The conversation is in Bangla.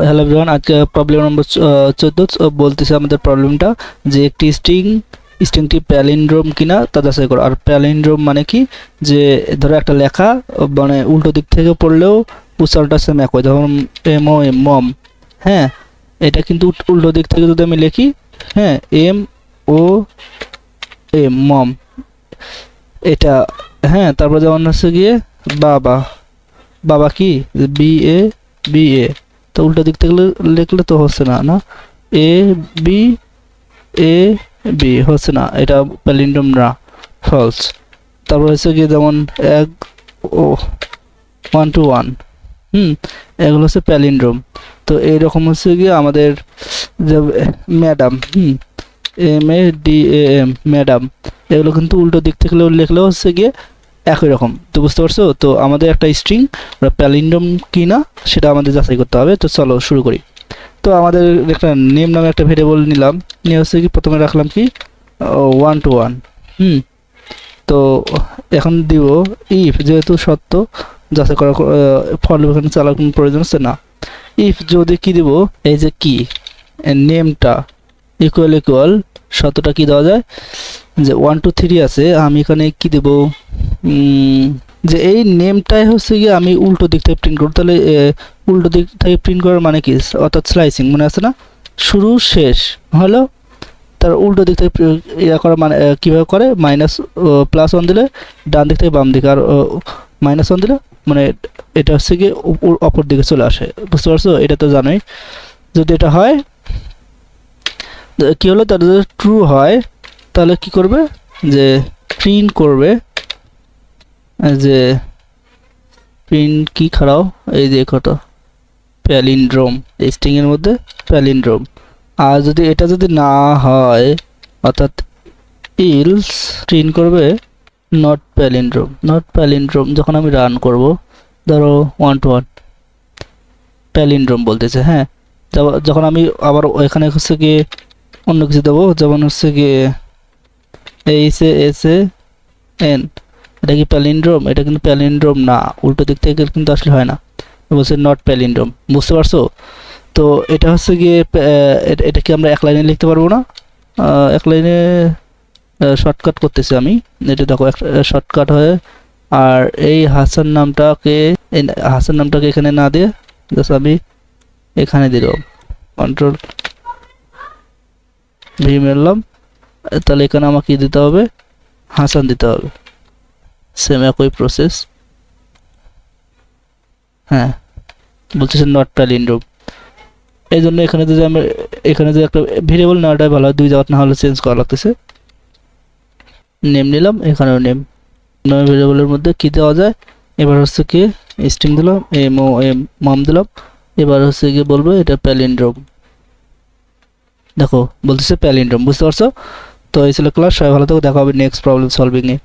হ্যালো এভরিওয়ান, আজকে প্রবলেম নম্বর 14 বলতেছে আমাদের প্রবলেমটা যে একটি স্ট্রিংটি প্যালিন্ড্রোম কিনা তা যাচাই করো। আর প্যালিন্ড্রোম মানে কি, যে ধরো একটা লেখা মানে উল্টো দিক থেকে পড়লেও উচ্চারণটা সেম একই, যেমন এম ও এম মম। হ্যাঁ, এটা কিন্তু উল্টো দিক থেকে যদি আমি লিখি, হ্যাঁ এম ও এম মম এটা, হ্যাঁ তারপর যেমন হচ্ছে গিয়ে বাবা, বাবা কি বি এ বি এ, তো উল্টো দিক থেকে লিখলে তো হচ্ছে না, না এ বি এ বি হচ্ছে না, এটা প্যালিন্ড্রোম না, ফলস। তারপর হচ্ছে গিয়ে যেমন এক ও 1 to 1, এগুলো হচ্ছে প্যালিন্ড্রোম। তো এইরকম হচ্ছে গিয়ে আমাদের যে madam, M A D A M madam, এগুলো কিন্তু উল্টো দিক থেকে লিখলেও হচ্ছে গিয়ে একই রকম। তো বুঝতে পারছো, তো আমাদের একটা স্ট্রিং প্যালিন্ড্রোম কি না সেটা আমাদের যাচাই করতে হবে। তো চলো শুরু করি। তো আমাদের একটা নেম নামে একটা ভেরিয়েবল নিলাম, নিয়ে হচ্ছে কি প্রথমে রাখলাম কি 1 to 1। তো এখন দিব ইফ, যেহেতু সত্য যাচাই করা ফর লুপ এখানে চালার কোনো প্রয়োজন হচ্ছে না। ইফ যদি কি দিব, এই যে কি নেমটা ইকুয়াল সত্যটা কি দেওয়া যায়, যে 1 2 3 আছে, আমি এখানে কি দেব, যে এই নেমটাই হচ্ছে গিয়ে আমি উল্টো দিক থেকে প্রিন্ট করব। তাহলে উল্টো দিক থেকে প্রিন্ট করার মানে কি, অর্থাৎ স্লাইসিং মনে আছে না, শুরু শেষ হলো, তার উল্টো দিক থেকে ইয়া করা মানে কীভাবে করে, +1 দিলে ডান দিক থেকে বাম দিকে, আর -1 দিলে মানে এটা হচ্ছে গিয়ে অপর দিকে চলে আসে। বুঝতে পারছো, এটা তো জানোই। যদি এটা হয় কি হলো, তার যদি ট্রু হয় তাহলে কি করবে, যে প্রিন্ট করবে, যে প্রিন্ট কি খাড়াও, এই যে কত প্যালিন্ড্রোম, এই স্ট্রিং এর মধ্যে প্যালিন্ড্রোম। আর যদি এটা যদি না হয়, অর্থাৎ ইলস, প্রিন্ট করবে নট প্যালিন্ড্রোম। যখন আমি রান করব, ধরো 1 to 1 প্যালিন্ড্রোম বলতেছে, হ্যাঁ যখন আমি আবার এখানে হচ্ছে গিয়ে অন্য কিছু দেবো, যেমন হচ্ছে গিয়ে H A S A N, এটা কি প্যালিন্ড্রোম, এটা কিন্তু প্যালিন্ড্রোম না, উল্টো দিক থেকে কিন্তু আসলে হয় না, বলছে নট প্যালিন্ড্রোম। বুঝতে পারছো, তো এটা হচ্ছে গিয়ে এটা কি আমরা এক লাইনে লিখতে পারবো না, এক লাইনে শর্টকাট করতেছি আমি, এটা দেখো শর্টকাট হয়ে। আর এই হাসান নামটাকে এখানে না দিয়ে জাস্ট আমি এখানে দিলাম কন্ট্রোল ভি মারলাম, তাহলে এখানে আমাকে কি দিতে হবে, হাসান দিতে হবে, সেম একই প্রসেস। হ্যাঁ বলতেছে নট প্যালিন্ড্রোম, এই জন্য এখানে যদি আমি এখানে যে একটা ভেরিয়েবল নেওয়াটাই ভালো হয়, দুই জায়গা না হলে চেঞ্জ করা লাগতেছে। নেম নিলাম, এখানেও নেম, নয় ভেরিয়েবলের মধ্যে কি দেওয়া যায়, এবার হচ্ছে কি স্ট্রিং দিলাম, এম ও এম মম দিলাম, এবার হচ্ছে কি বলবো এটা প্যালিন্ড্রোম। দেখো বলতেছে প্যালিন্ড্রোম। বুঝতে পারছো, তো এই ছিল ক্লাস। সবাই ভালো থাকো, দেখা হবে নেক্সট প্রবলেম সলভিং এ।